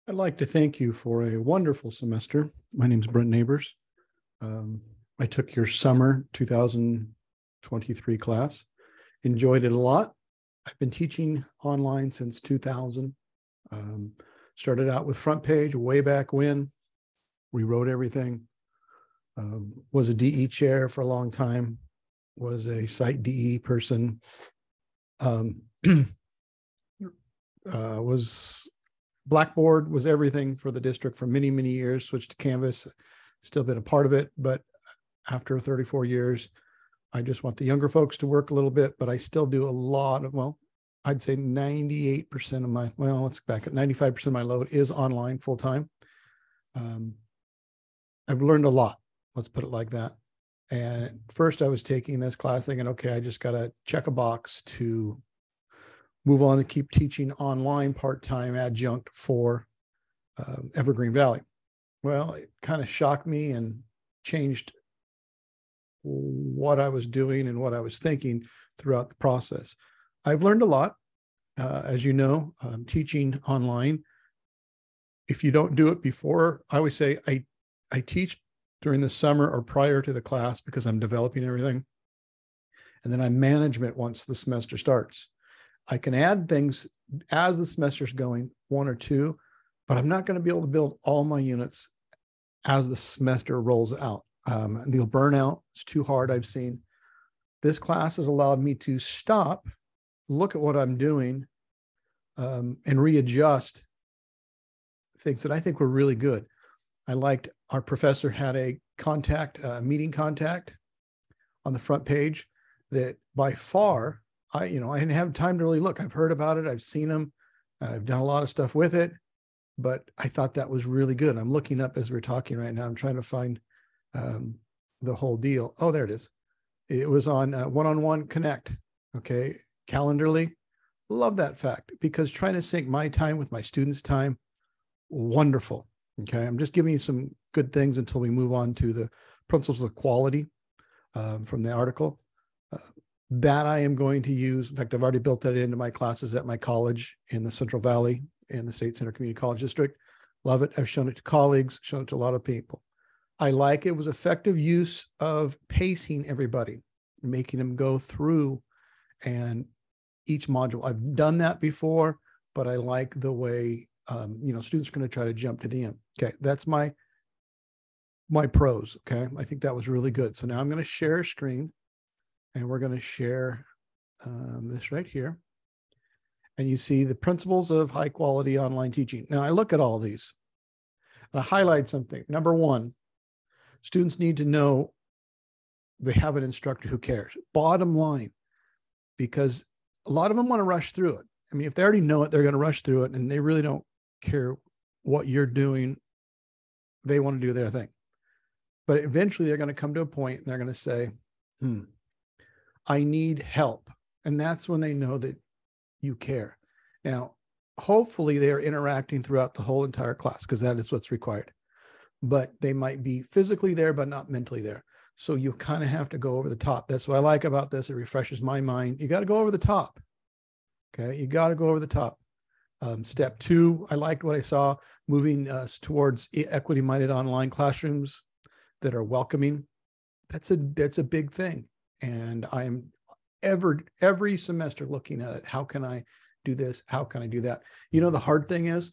I'd like to thank you for a wonderful semester. My name is Brent Neighbors. I took your summer 2023 class, enjoyed it a lot. I've been teaching online since 2000. Started out with Front Page way back when. Rewrote everything. Was a DE chair for a long time. Was a site DE person. Was Blackboard was everything for the district for many, many years, switched to Canvas, still been a part of it. But after 34 years, I just want the younger folks to work a little bit, but I still do a lot of, well, I'd say 98% of my, well, let's back at 95% of my load is online full time. I've learned a lot, let's put it like that. And first I was taking this class thinking, okay, I just got to check a box to move on and keep teaching online part-time adjunct for Evergreen Valley. Well, it kind of shocked me and changed what I was doing and what I was thinking throughout the process. I've learned a lot. As you know, teaching online, if you don't do it before, I always say I teach during the summer or prior to the class because I'm developing everything. And then I management once the semester starts. I can add things as the semester's going, one or two, but I'm not going to be able to build all my units as the semester rolls out. They'll burn out. It's too hard, I've seen. This class has allowed me to stop, look at what I'm doing, and readjust things that I think were really good. I liked our professor had a meeting contact on the front page that by far, I didn't have time to really look. I've heard about it. I've seen them. I've done a lot of stuff with it, but I thought that was really good. I'm looking up as we're talking right now. I'm trying to find the whole deal. Oh, there it is. It was on One-on-One Connect. Okay. Calendarly. Love that fact because trying to sync my time with my students' time. Wonderful. Okay. I'm just giving you some good things until we move on to the principles of quality from the article. That I am going to use. In fact, I've already built that into my classes at my college in the Central Valley in the State Center Community College District. Love it. I've shown it to colleagues, shown it to a lot of people. I like it was effective use of pacing everybody, making them go through and each module. I've done that before, but I like the way, students are going to try to jump to the end. Okay. That's my pros. Okay. I think that was really good. So now I'm going to share a screen. And we're going to share this right here. And you see the principles of high quality online teaching. Now I look at all these and I highlight something. Number one, students need to know they have an instructor who cares. Bottom line, because a lot of them want to rush through it. I mean, if they already know it, they're going to rush through it and they really don't care what you're doing. They want to do their thing. But eventually they're going to come to a point and they're going to say, I need help. And that's when they know that you care. Now, hopefully they are interacting throughout the whole entire class because that is what's required. But they might be physically there, but not mentally there. So you kind of have to go over the top. That's what I like about this. It refreshes my mind. You got to go over the top. Okay. You got to go over the top. Step two, I liked what I saw moving us towards equity-minded online classrooms that are welcoming. That's a big thing. And I'm every semester looking at it. How can I do this? How can I do that? You know, the hard thing is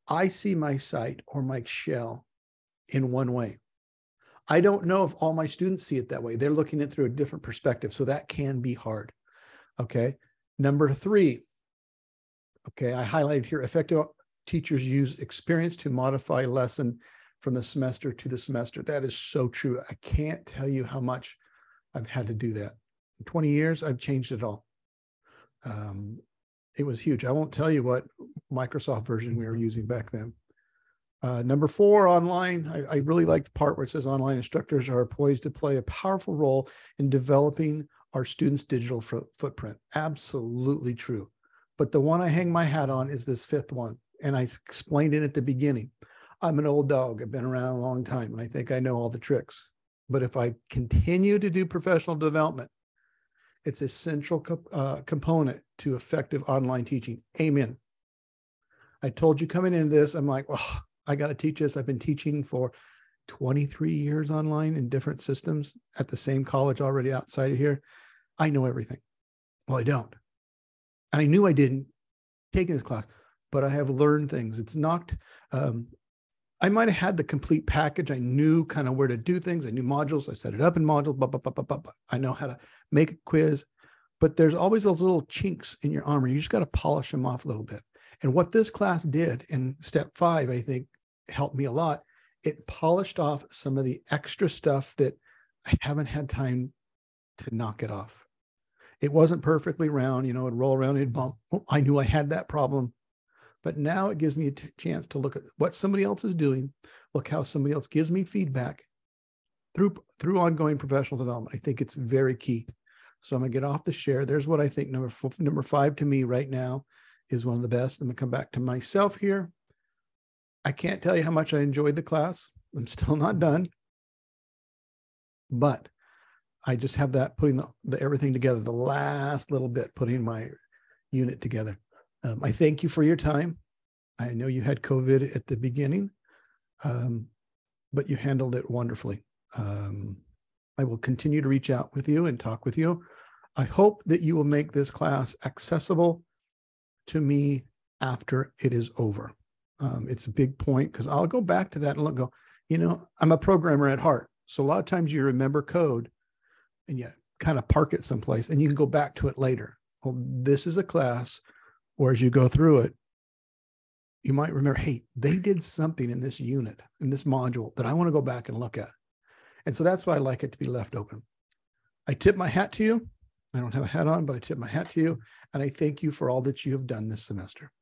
I see my site or my shell in one way. I don't know if all my students see it that way. They're looking at it through a different perspective. So that can be hard. Okay. Number three. Okay. I highlighted here, effective teachers use experience to modify lesson from the semester to the semester. That is so true. I can't tell you how much I've had to do that. In 20 years, I've changed it all. It was huge. I won't tell you what Microsoft version we were using back then. Number four, online. I really like the part where it says online instructors are poised to play a powerful role in developing our students' digital footprint. Absolutely true. But the one I hang my hat on is this fifth one. And I explained it at the beginning. I'm an old dog. I've been around a long time, and I think I know all the tricks. But if I continue to do professional development, it's a central component to effective online teaching. Amen. I told you coming into this, I'm like, well, I got to teach this. I've been teaching for 23 years online in different systems at the same college already outside of here. I know everything. Well, I don't. And I knew I didn't taking this class, but I have learned things. It's not, I might have had the complete package. I knew kind of where to do things. I knew modules. I set it up in modules. Blah, blah, blah, blah, blah, blah. I know how to make a quiz, but there's always those little chinks in your armor. You just got to polish them off a little bit. And what this class did in step 5, I think helped me a lot. It polished off some of the extra stuff that I haven't had time to knock it off. It wasn't perfectly round, it'd roll around, it'd bump. Oh, I knew I had that problem. But now it gives me a chance to look at what somebody else is doing, look how somebody else gives me feedback through ongoing professional development. I think it's very key. So I'm going to get off the share. There's what I think number 5 to me right now is one of the best. I'm going to come back to myself here. I can't tell you how much I enjoyed the class. I'm still not done. But I just have that putting the everything together, the last little bit, putting my unit together. I thank you for your time. I know you had COVID at the beginning, but you handled it wonderfully. I will continue to reach out with you and talk with you. I hope that you will make this class accessible to me after it is over. It's a big point because I'll go back to that and go, I'm a programmer at heart. So a lot of times you remember code and you kind of park it someplace and you can go back to it later. Well, this is a class where as you go through it, you might remember, hey, they did something in this unit, in this module that I want to go back and look at. And so that's why I like it to be left open. I tip my hat to you. I don't have a hat on, but I tip my hat to you. And I thank you for all that you have done this semester.